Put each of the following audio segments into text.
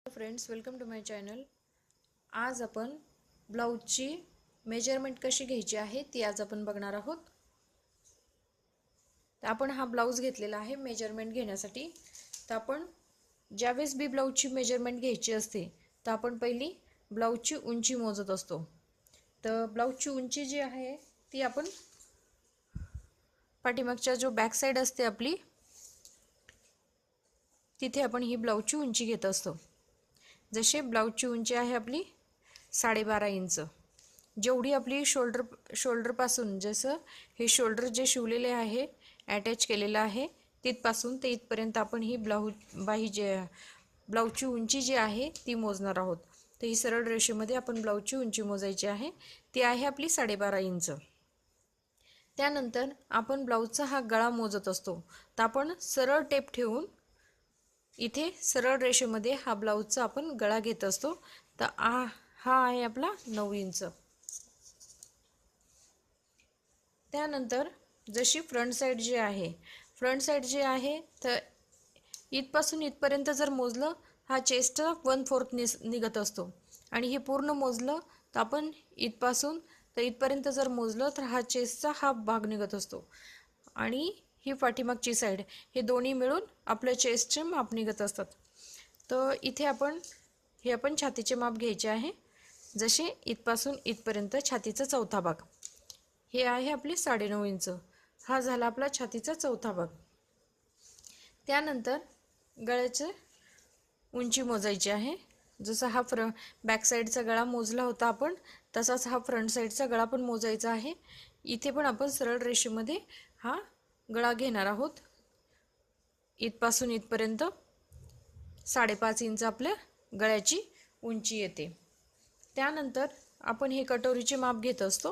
Friends, welcome to my channel. आज आपण ब्लाऊजची measurement कशी घ्यायची आहे ती आज आपण बघणार आहोत। तर आपण हा ब्लाऊज घेतलेला आहे मेजरमेंट घेण्यासाठी। तर आपण ज्यावेळेस बी ब्लाऊजची मेजरमेंट घ्यायची असते तर आपण पहिली ब्लाऊजची उंची मोजत असतो। तर ब्लाऊजची उंची जी आहे ती आपण पाठीमागच्या जो बॅक साइड असते आपली तिथे आपण ही ब्लाऊजची उंची घेत असतो। जसे ब्लाऊजची उंची आहे आपली 12.5 इंच। जेवढी आपली शोल्डर पासून, जसं हे शोल्डर जे शिवलेले आहे अटॅच केलेलं आहे तिथपासून ते इथपर्यंत आपण ही ब्लाऊजची उंची जी आहे ती मोजणार आहोत। तर ही सरळ रेषेमध्ये आपण ब्लाऊजची उंची मोजायची आहे, ती आहे आपली 12.5 इंच। त्यानंतर आपण ब्लाऊजचा हा गळा मोजत असतो। तर आपण सरळ टेप ठेवून इथे सरळ रेषेमध्ये हा ब्लाऊजचा आपण गळा घेत असतो। तर हा आहे आपला 9 इंच। त्यानंतर जशी फ्रंट साइड जी आहे तर इथपासून इथपर्यंत जर मोजलं हा चेस्ट 1/4 निघत असतो, आणि हे पूर्ण मोजलं तर आपण इथपासून तर इथपर्यंत जर मोजलं तर हा चेस्टचा हाफ भाग निघत असतो, आणि ही पाठीमागची साइड, हे दोन्ही मिळून आपल्या चेस्टचे माप निघत असतात। तर इथे आपण छातीचे माप घ्यायचे आहे। जसे इथपासून इथपर्यंत छातीचा चौथा भाग हे आहे आपले 9.5 इंच। हा झाला आपला छातीचा चौथा भाग। त्यानंतर गळ्याची उंची मोजायची आहे। जसा हा बॅक साइडचा गळा मोजला होता आपण, तसाच हा फ्रंट साइडचा गळा पण मोजायचा आहे। इथे पण आपण सरळ रेषेमध्ये हा गळा घेणार आहोत। इथपासून इथपर्यंत 5.5 इंच आपल्या गळ्याची उंची येते। त्यानंतर आपण हे कटोरीचे माप घेत असतो।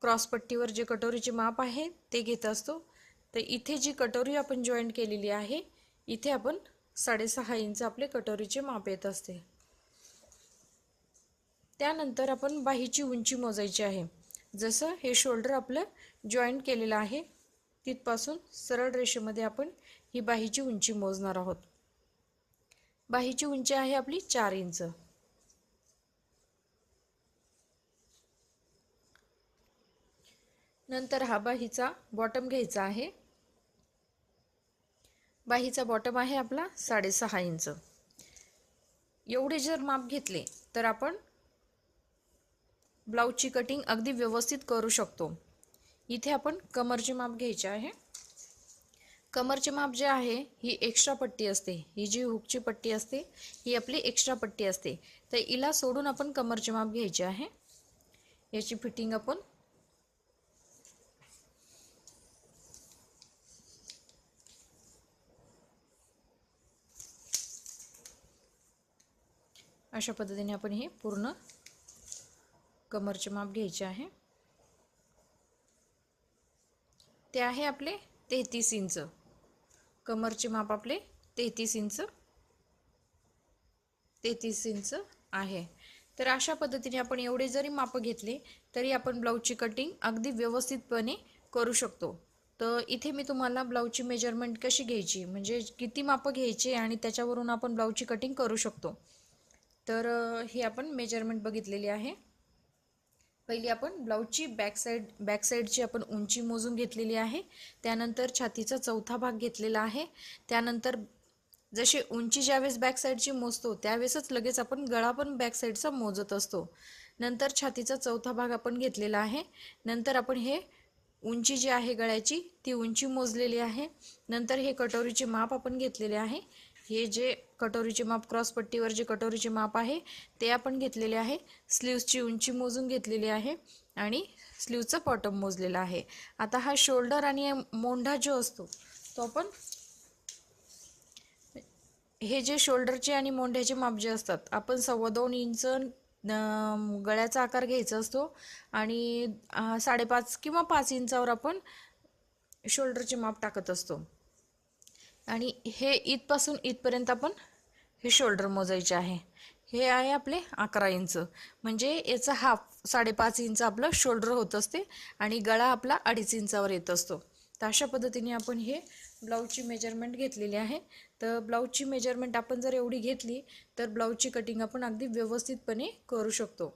क्रॉस पट्टीवर जे कटोरीचे माप आहे ते घेत असतो। तर इथे जी कटोरी आपण जॉईंट केलेली आहे इथे आपण 6.5 इंच आपले कटोरीचे माप येत असते। त्यानंतर आपण बाहीची उंची मोजायची आहे। जसं हे शोल्डर आपलं जॉईंट केलेलं आहे तिथपासून सरळ रेषेमध्ये आपण ही बाहीची उंची मोजणार आहोत। बाहीची उंची आहे आपली 4 इंच। नंतर हा बाहीचा बॉटम घ्यायचा आहे। बाहीचा बॉटम आहे आपला 6.5 इंच। एवढे जर माप घेतले तर आपण ब्लाऊजची कटिंग अगदी व्यवस्थित करू शकतो। इथे आपण कमरचे माप घ्यायचे आहे। कमरचे माप जे आहे ही एक्स्ट्रा पट्टी असते, ही जी हुकची पट्टी असते ही आपली एक्स्ट्रा पट्टी असते। तर हिला सोडून आपण कमरचे माप घ्यायचे आहे। याची फिटिंग आपण अशा पद्धतीने आपण हे पूर्ण कमरचे माप घ्यायचे आहे। ते आहे आपले 33 इंच। कमरचे माप आपले 33 इंच आहे। तर अशा पद्धतीने आपण एवढे जरी माप घेतले तरी आपण ब्लाऊजची कटिंग अगदी व्यवस्थितपणे करू शकतो। तर इथे मी तुम्हाला ब्लाऊजची मेजरमेंट कशी घ्यायची, म्हणजे किती माप घ्यायचे आणि त्याच्यावरून आपण ब्लाऊजची कटिंग करू शकतो। तर हे आपण मेजरमेंट बघितलेली आहे। पहिली आपण ब्लाऊजची बॅक साइडची आपण उंची मोजून घेतलेली आहे। त्यानंतर छातीचा चौथा भाग घेतलेला आहे। त्यानंतर जसे उंची ज्यावेळेस बॅक साइडची मोजतो त्यावेळेसच लगेच आपण गळा पण बॅक साइडचा मोजत असतो। नंतर छातीचा चौथा भाग आपण घेतलेला आहे। नंतर आपण हे उंची जी आहे गळ्याची ती उंची मोजलेली आहे। नंतर हे कटोरीचे माप आपण घेतलेले आहे। हे जे कटोरीचे माप, क्रॉस पट्टीवर जे कटोरीचे माप आहे ते आपण घेतलेले आहे। स्लीव्सची उंची मोजून घेतलेली आहे आणि स्लीव्हचा बॉटम मोजलेला आहे। आता हा शोल्डर आणि मोंढा जो असतो तो आपण, हे जे शोल्डरचे आणि मोंढ्याचे माप जे असतात आपण 2.25 इंच गळ्याचा आकार घ्यायचा असतो, आणि 5.5 किंवा 5 इंचावर आपण शोल्डरचे माप टाकत असतो। आणि हे इथपासून इथपर्यंत आपण हे शोल्डर मोजायचे आहे। हे आहे आपले 11 इंच, म्हणजे याचा हाफ 5.5 इंच आपलं शोल्डर होत असते आणि गळा आपला 2.5 इंचावर येत असतो। तर अशा पद्धतीने आपण हे ब्लाऊजची मेजरमेंट घेतलेली आहे। तर ब्लाऊजची मेजरमेंट आपण जर एवढी घेतली तर ब्लाऊजची कटिंग आपण अगदी व्यवस्थितपणे करू शकतो।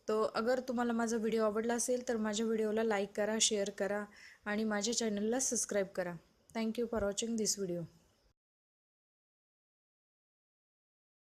तो अगर तुम्हाला माझा व्हिडिओ आवडला असेल तर माझ्या व्हिडिओला लाईक करा, शेअर करा आणि माझ्या चॅनलला सबस्क्राईब करा। Thank you for watching this video.